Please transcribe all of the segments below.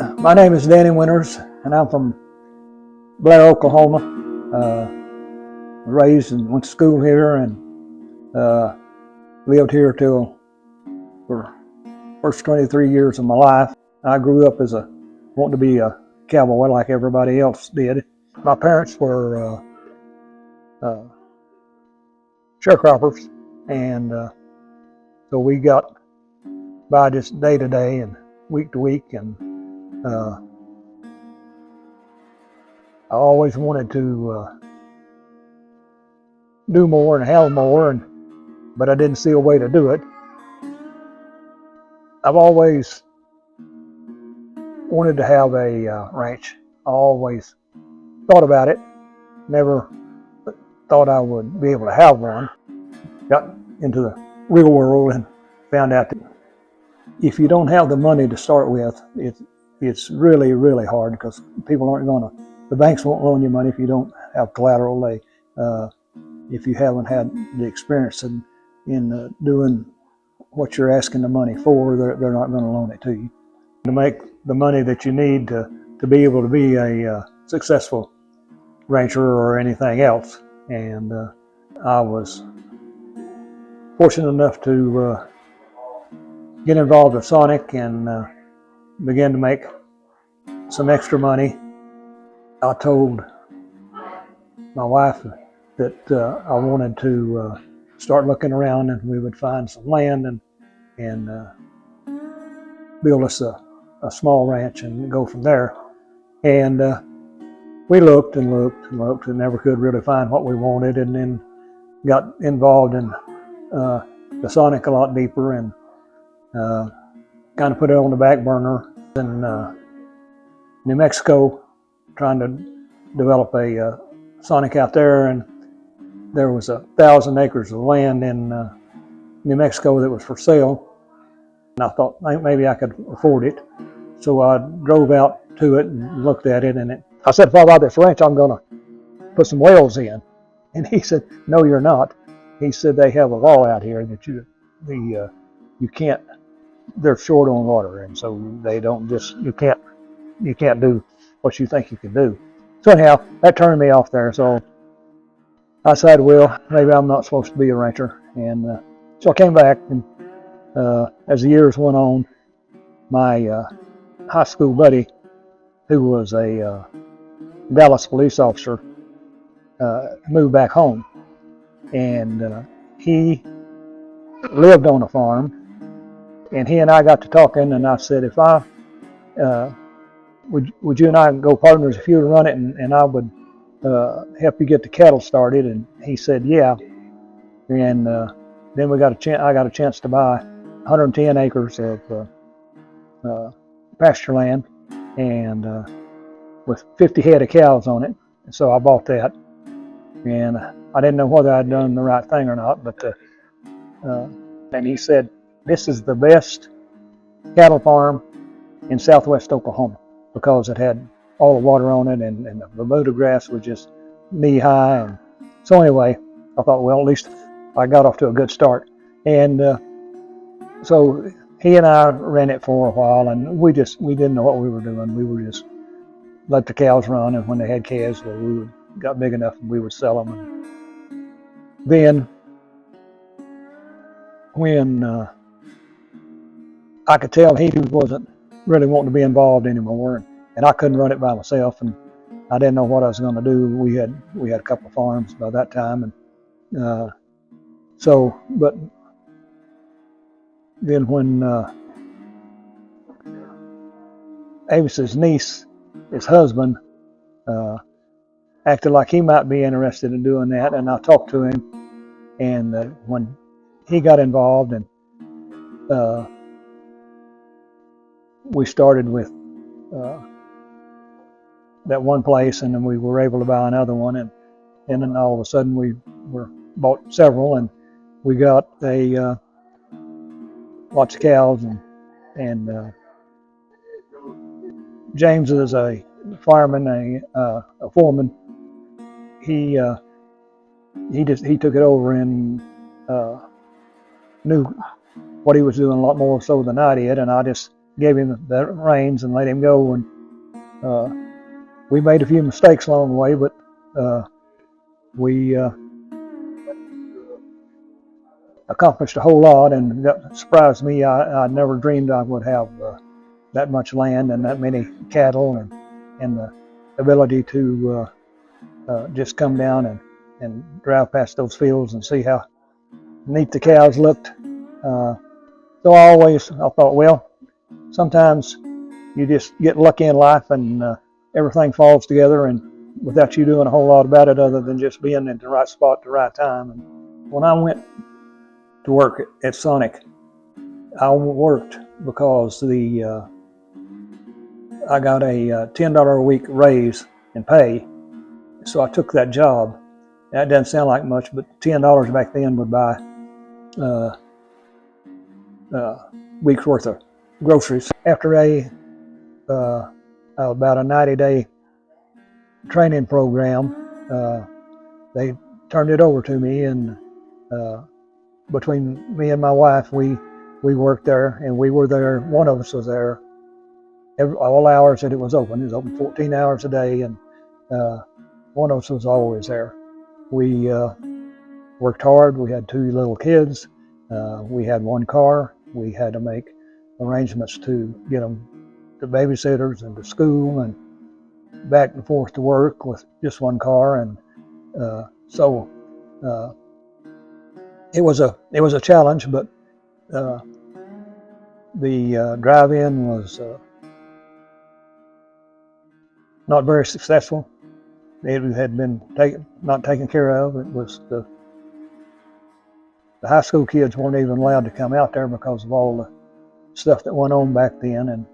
My name is Danny Winters, and I'm from Blair, Oklahoma. Raised and went to school here, and lived here till for first 23 years of my life. I grew up as wanting to be a cowboy like everybody else did. My parents were sharecroppers, and so we got by just day to day and week to week, and I always wanted to do more and have more, but I didn't see a way to do it. I've always wanted to have a ranch. I always thought about it, never thought I would be able to have one. Got into the real world and found out that if you don't have the money to start with, it's really, really hard, because people aren't going to, the banks won't loan you money if you don't have collateral. If you haven't had the experience in doing what you're asking the money for, they're not going to loan it to you. To make the money that you need to be able to be a successful rancher or anything else. And I was fortunate enough to get involved with Sonic and begin to make some extra money. I told my wife that I wanted to start looking around, and we would find some land and build us a small ranch and go from there. And we looked and looked and looked and never could really find what we wanted, and then got involved in the Sonic a lot deeper, and kind of put it on the back burner. In New Mexico, trying to develop a Sonic out there, and there was 1,000 acres of land in New Mexico that was for sale. And I thought maybe I could afford it. So I drove out to it and looked at it, and I said, if I buy this ranch, I'm going to put some wells in. And he said, no, you're not. He said, they have a law out here that you can't, they're short on water, and so they don't just, you can't do what you think you can do. So anyhow, that turned me off there. So I decided, well, maybe I'm not supposed to be a rancher. And so I came back, and as the years went on, my high school buddy, who was a Dallas police officer, moved back home. And he lived on a farm. And he and I got to talking, and I said, if I, would you and I go partners if you would run it, and I would help you get the cattle started? And he said, yeah. And then I got a chance to buy 110 acres of pasture land, and with 50 head of cows on it. And so I bought that, and I didn't know whether I'd done the right thing or not, but and he said, this is the best cattle farm in southwest Oklahoma, because it had all the water on it, and the Bermuda grass was just knee high. And so anyway, I thought, well, at least I got off to a good start. And so he and I ran it for a while, and we didn't know what we were doing. We were just let the cows run, and when they had calves, well, we got big enough and we would sell them. And then when I could tell he wasn't really wanting to be involved anymore, and I couldn't run it by myself, and I didn't know what I was going to do. We had a couple of farms by that time, and but then when Avis's niece, his husband, acted like he might be interested in doing that, and I talked to him, and when he got involved, and we started with that one place, and then we were able to buy another one, and then all of a sudden we bought several, and we got lots of cows, and James is a fireman, a foreman. He took it over and knew what he was doing a lot more so than I did, and I just gave him the reins and let him go. And we made a few mistakes along the way, but we accomplished a whole lot, and that surprised me. I never dreamed I would have that much land and that many cattle, and the ability to just come down and drive past those fields and see how neat the cows looked. So I thought, well, sometimes you just get lucky in life and everything falls together, and without you doing a whole lot about it other than just being in the right spot at the right time. And when I went to work at Sonic, I worked because I got a $10 a week raise in pay, so I took that job. That doesn't sound like much, but $10 back then would buy week's worth of groceries. After about a 90-day training program, they turned it over to me, and between me and my wife, we worked there, and we were there. One of us was there all hours that it was open. It was open 14 hours a day, and one of us was always there. We worked hard. We had 2 little kids. We had 1 car. We had to make arrangements to get them to babysitters and to school and back and forth to work with just 1 car. And so it was a challenge, but the drive-in was not very successful. It had been not taken care of. It was the high school kids weren't even allowed to come out there because of all the stuff that went on back then. And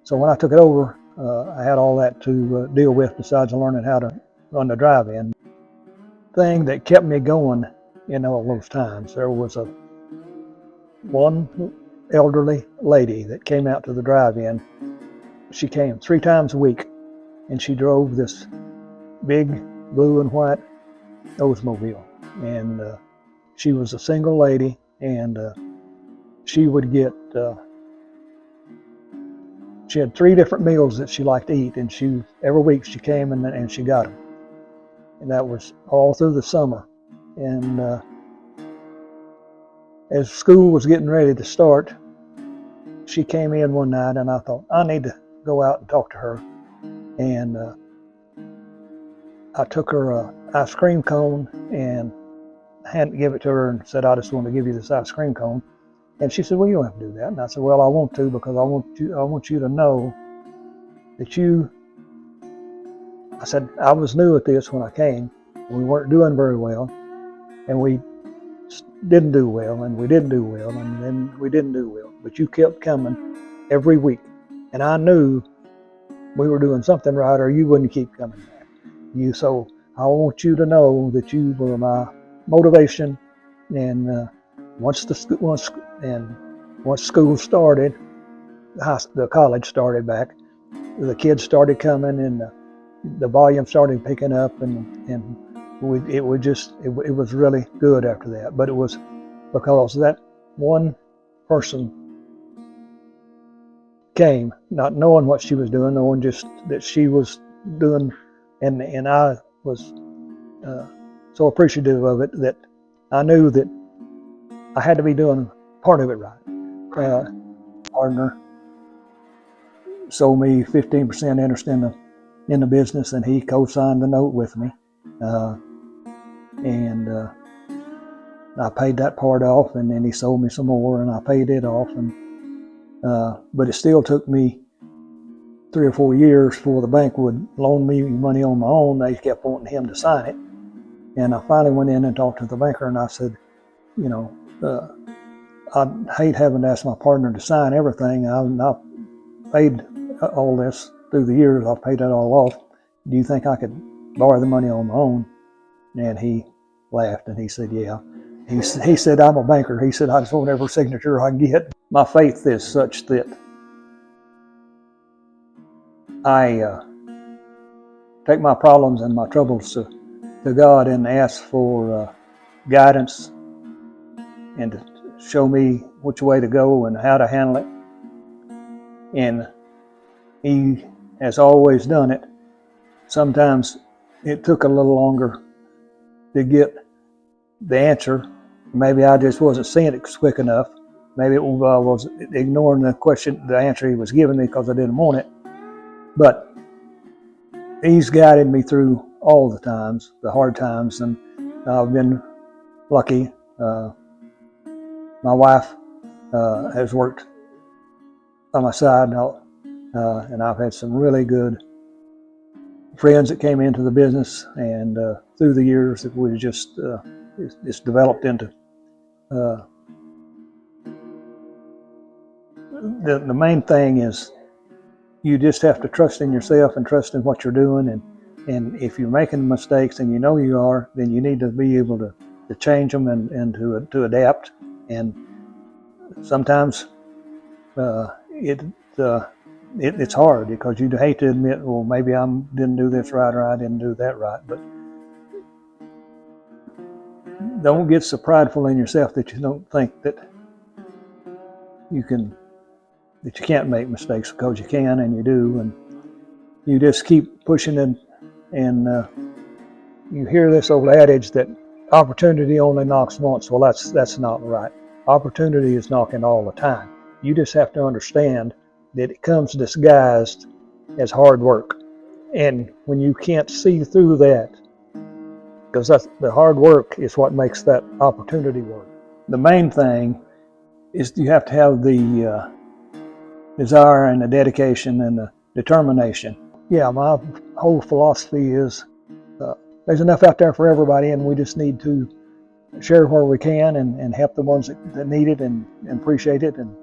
so when I took it over, I had all that to deal with besides learning how to run the drive-in. Thing that kept me going in all those times, there was one elderly lady that came out to the drive-in. She came 3 times a week, and she drove this big blue and white Oldsmobile. And she was a single lady, and she would get, she had 3 different meals that she liked to eat, and every week she came and she got them. And that was all through the summer. And as school was getting ready to start, she came in one night, and I thought, I need to go out and talk to her. And I took her an ice cream cone and give it to her and said, I just want to give you this ice cream cone. And she said, well, you don't have to do that. And I said, well, I want to, because I want you to know that I said, I was new at this when I came. We weren't doing very well, and we didn't do well, and we didn't do well, and then we didn't do well. But you kept coming every week, and I knew we were doing something right, or you wouldn't keep coming back. So I want you to know that you were my motivation. And once school started, the college started back, the kids started coming, and the volume started picking up, and it was really good after that. But it was because that one person came, not knowing what she was doing, knowing just that she was doing, and I was so appreciative of it that I knew that I had to be doing part of it right. Partner sold me 15% interest in the business, and he co-signed the note with me, and I paid that part off, and then he sold me some more, and I paid it off, and but it still took me 3 or 4 years before the bank would loan me money on my own. They kept wanting him to sign it, and I finally went in and talked to the banker, and I said, I'd hate having to ask my partner to sign everything. I've paid all this through the years. I've paid that all off. Do you think I could borrow the money on my own? And he laughed, and he said, yeah. He said, I'm a banker. He said, I just want every signature I can get. My faith is such that I take my problems and my troubles to God and ask for guidance and to show me which way to go and how to handle it. and he has always done it. Sometimes it took a little longer to get the answer. Maybe I just wasn't seeing it quick enough. Maybe I was ignoring the answer he was giving me because I didn't want it. But he's guided me through all the times, the hard times, and I've been lucky. My wife has worked on my side, and I've had some really good friends that came into the business, and through the years that we just it's developed into. The main thing is you just have to trust in yourself and trust in what you're doing, and if you're making mistakes and you know you are, then you need to be able to change them and to adapt. And sometimes it's hard because you hate to admit, well, maybe I didn't do this right or I didn't do that right. But don't get so prideful in yourself that you don't think that you can't make mistakes, because you can, and you do. And you just keep pushing, and you hear this old adage that opportunity only knocks once. Well, that's not right. Opportunity is knocking all the time. You just have to understand that it comes disguised as hard work. And when you can't see through that, because the hard work is what makes that opportunity work. The main thing is you have to have the desire and the dedication and the determination. Yeah, my whole philosophy is there's enough out there for everybody, and we just need to share where we can and help the ones that need it and appreciate it. And